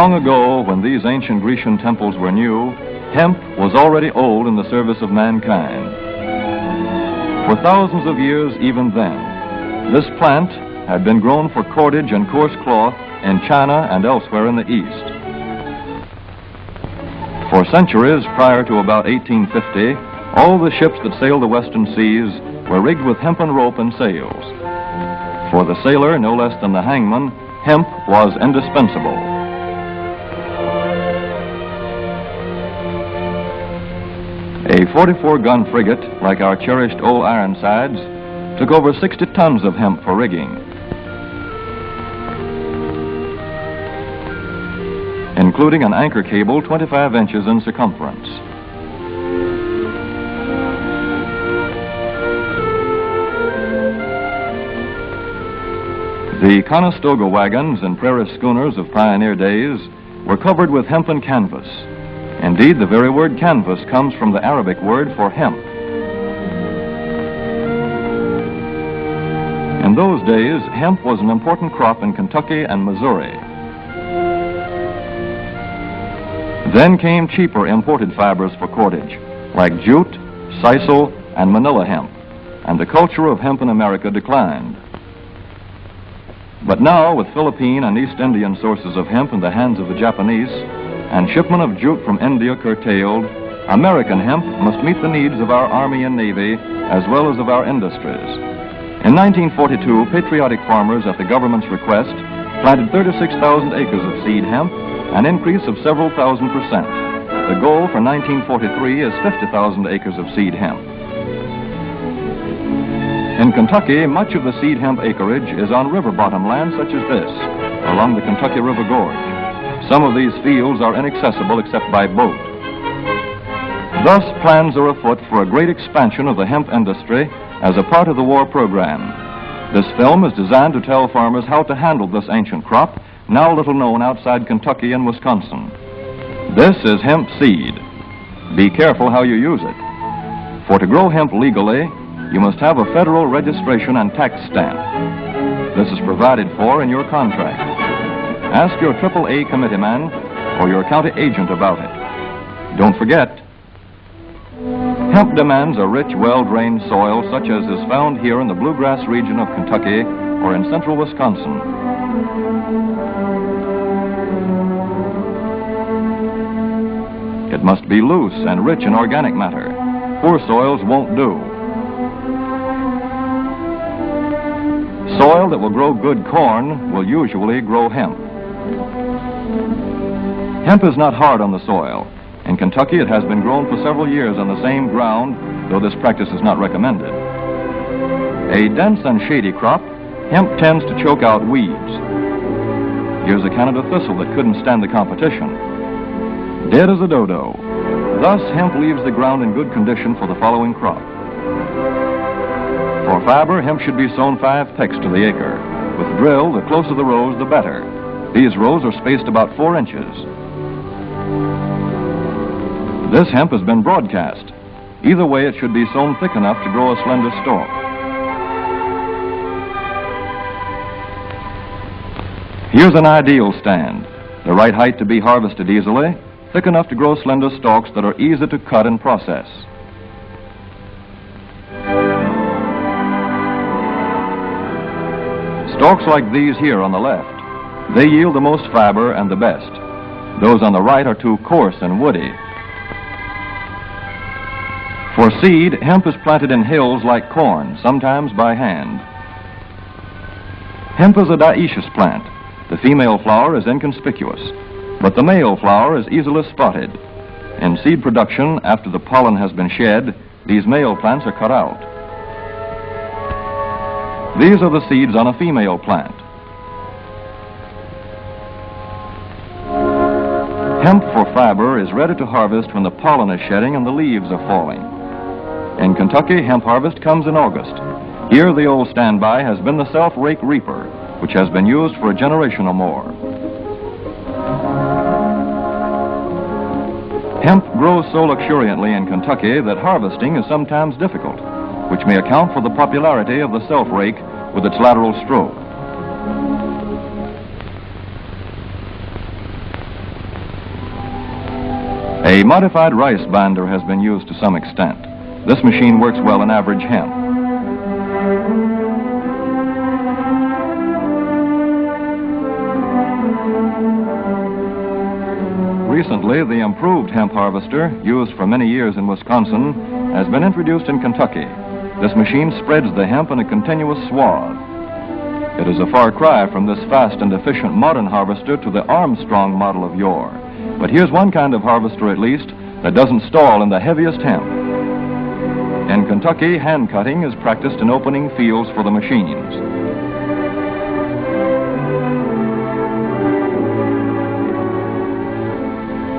Long ago, when these ancient Grecian temples were new, hemp was already old in the service of mankind. For thousands of years even then, this plant had been grown for cordage and coarse cloth in China and elsewhere in the East. For centuries prior to about 1850, all the ships that sailed the western seas were rigged with hempen rope and sails. For the sailor, no less than the hangman, hemp was indispensable. A 44-gun frigate, like our cherished old Ironsides, took over 60 tons of hemp for rigging. Including an anchor cable 25 inches in circumference. The Conestoga wagons and prairie schooners of pioneer days were covered with hempen canvas. Indeed, the very word canvas comes from the Arabic word for hemp. In those days, hemp was an important crop in Kentucky and Missouri. Then came cheaper imported fibers for cordage, like jute, sisal, and manila hemp, and the culture of hemp in America declined. But now, with Philippine and East Indian sources of hemp in the hands of the Japanese, and shipment of jute from India curtailed, American hemp must meet the needs of our Army and Navy as well as of our industries. In 1942, patriotic farmers, at the government's request, planted 36,000 acres of seed hemp, an increase of several thousand percent. The goal for 1943 is 50,000 acres of seed hemp. In Kentucky, much of the seed hemp acreage is on river bottom land such as this, along the Kentucky River Gorge. Some of these fields are inaccessible except by boat. Thus, plans are afoot for a great expansion of the hemp industry as a part of the war program. This film is designed to tell farmers how to handle this ancient crop, now little known outside Kentucky and Wisconsin. This is hemp seed. Be careful how you use it. For to grow hemp legally, you must have a federal registration and tax stamp. This is provided for in your contract. Ask your AAA committeeman or your county agent about it. Don't forget, hemp demands a rich, well-drained soil such as is found here in the bluegrass region of Kentucky or in central Wisconsin. It must be loose and rich in organic matter. Poor soils won't do. Soil that will grow good corn will usually grow hemp. Hemp is not hard on the soil. In Kentucky, it has been grown for several years on the same ground, though this practice is not recommended. A dense and shady crop, hemp tends to choke out weeds. Here's a Canada thistle that couldn't stand the competition. Dead as a dodo. Thus, hemp leaves the ground in good condition for the following crop. For fiber, hemp should be sown 5 pecks to the acre. With drill, the closer the rows, the better. These rows are spaced about 4 inches. This hemp has been broadcast. Either way, it should be sown thick enough to grow a slender stalk. Here's an ideal stand. The right height to be harvested easily, thick enough to grow slender stalks that are easy to cut and process. Stalks like these here on the left, they yield the most fiber and the best. Those on the right are too coarse and woody. For seed, hemp is planted in hills like corn, sometimes by hand. Hemp is a dioecious plant. The female flower is inconspicuous, but the male flower is easily spotted. In seed production, after the pollen has been shed, these male plants are cut out. These are the seeds on a female plant. Hemp for fiber is ready to harvest when the pollen is shedding and the leaves are falling. In Kentucky, hemp harvest comes in August. Here, the old standby has been the self-rake reaper, which has been used for a generation or more. Hemp grows so luxuriantly in Kentucky that harvesting is sometimes difficult, which may account for the popularity of the self-rake with its lateral stroke. A modified rice binder has been used to some extent. This machine works well in average hemp. Recently, the improved hemp harvester, used for many years in Wisconsin, has been introduced in Kentucky. This machine spreads the hemp in a continuous swath. It is a far cry from this fast and efficient modern harvester to the Armstrong model of yore. But here's one kind of harvester, at least, that doesn't stall in the heaviest hemp. In Kentucky, hand cutting is practiced in opening fields for the machines.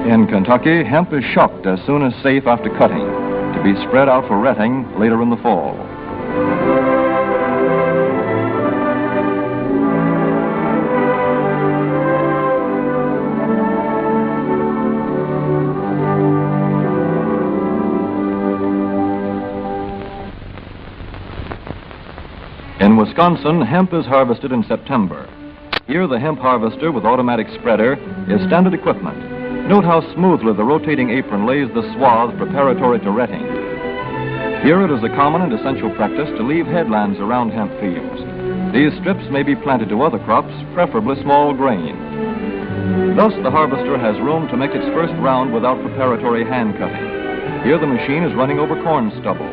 In Kentucky, hemp is shucked as soon as safe after cutting, to be spread out for retting later in the fall. In Wisconsin, hemp is harvested in September. Here, the hemp harvester with automatic spreader is standard equipment. Note how smoothly the rotating apron lays the swath preparatory to retting. Here it is a common and essential practice to leave headlands around hemp fields. These strips may be planted to other crops, preferably small grain. Thus, the harvester has room to make its first round without preparatory hand cutting. Here the machine is running over corn stubble.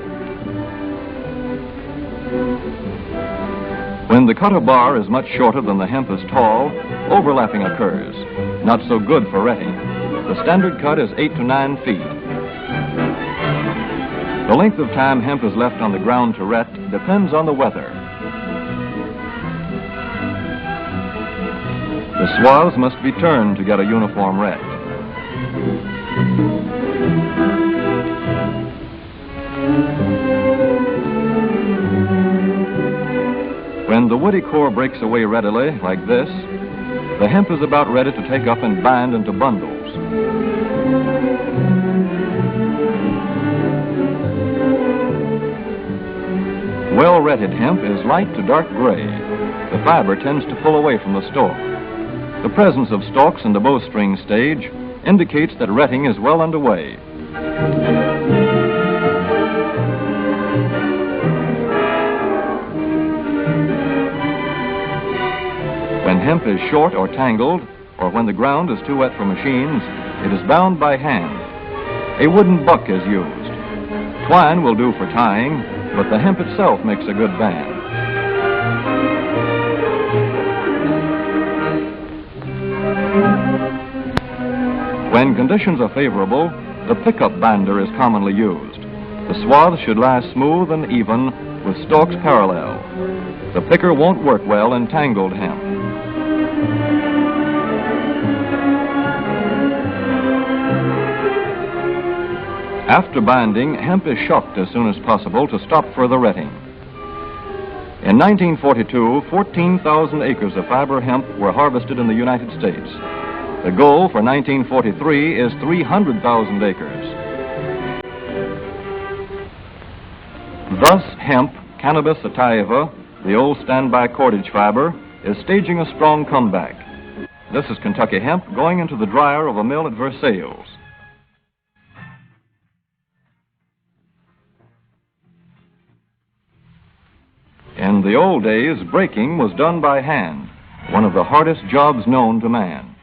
When the cutter bar is much shorter than the hemp is tall, overlapping occurs. Not so good for retting. The standard cut is 8 to 9 feet. The length of time hemp is left on the ground to ret depends on the weather. The swaths must be turned to get a uniform ret. When the woody core breaks away readily, like this, the hemp is about ready to take up and bind into bundles. Well-retted hemp is light to dark gray. The fiber tends to pull away from the stalk. The presence of stalks in the bowstring stage indicates that retting is well underway. When hemp is short or tangled, or when the ground is too wet for machines, it is bound by hand. A wooden buck is used. Twine will do for tying, but the hemp itself makes a good band. When conditions are favorable, the pickup binder is commonly used. The swath should lie smooth and even with stalks parallel. The picker won't work well in tangled hemp. After binding, hemp is shucked as soon as possible to stop further retting. In 1942, 14,000 acres of fiber hemp were harvested in the United States. The goal for 1943 is 300,000 acres. Thus, hemp, Cannabis sativa, the old standby cordage fiber, is staging a strong comeback. This is Kentucky hemp going into the dryer of a mill at Versailles. In the old days, breaking was done by hand, one of the hardest jobs known to man.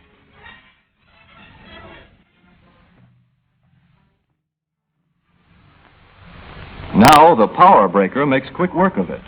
Now the power breaker makes quick work of it.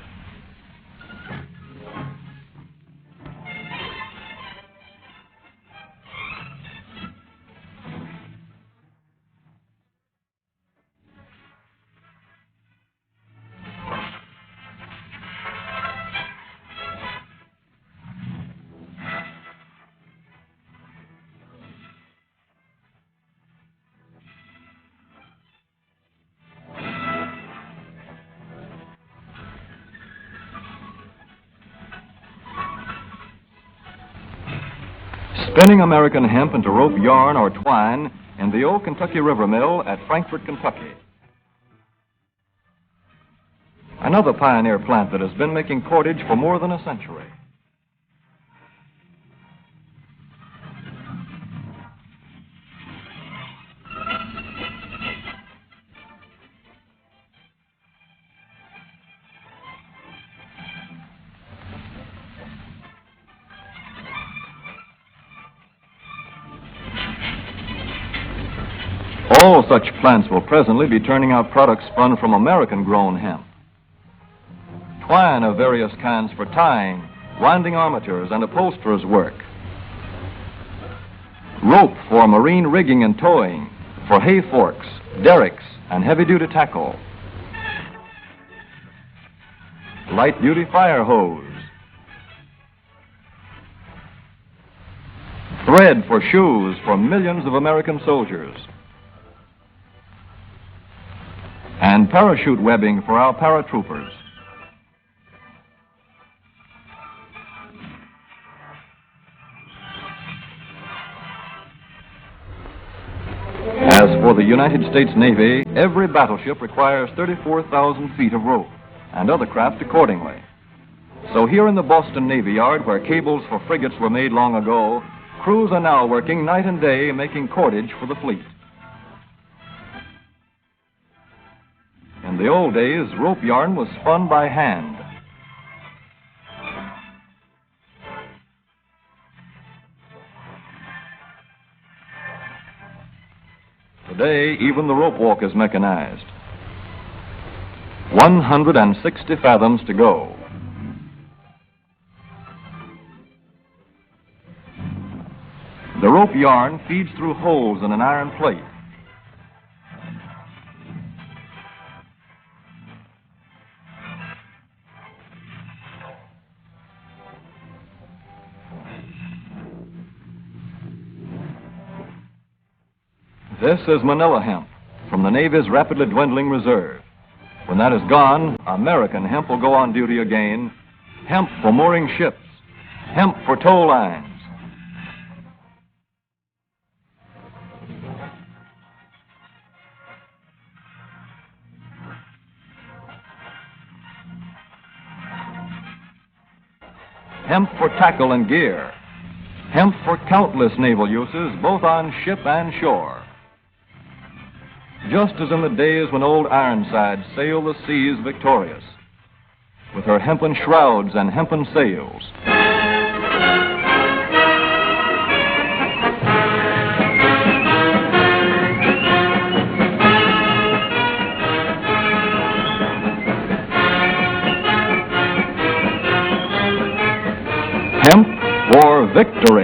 Spinning American hemp into rope yarn or twine in the old Kentucky River Mill at Frankfort, Kentucky. Another pioneer plant that has been making cordage for more than a century. All such plants will presently be turning out products spun from American-grown hemp. Twine of various kinds for tying, winding armatures, and upholsterers' work. Rope for marine rigging and towing, for hay forks, derricks, and heavy-duty tackle. Light-duty fire hose. Thread for shoes for millions of American soldiers. And parachute webbing for our paratroopers. As for the United States Navy, every battleship requires 34,000 feet of rope, and other craft accordingly. So here in the Boston Navy Yard, where cables for frigates were made long ago, crews are now working night and day making cordage for the fleet. In the old days, rope yarn was spun by hand. Today, even the rope walk is mechanized. 160 fathoms to go. The rope yarn feeds through holes in an iron plate. This is Manila hemp from the Navy's rapidly dwindling reserve. When that is gone, American hemp will go on duty again. Hemp for mooring ships. Hemp for tow lines. Hemp for tackle and gear. Hemp for countless naval uses, both on ship and shore. Just as in the days when old Ironside sailed the seas victorious, with her hempen shrouds and hempen sails. Hemp for victory.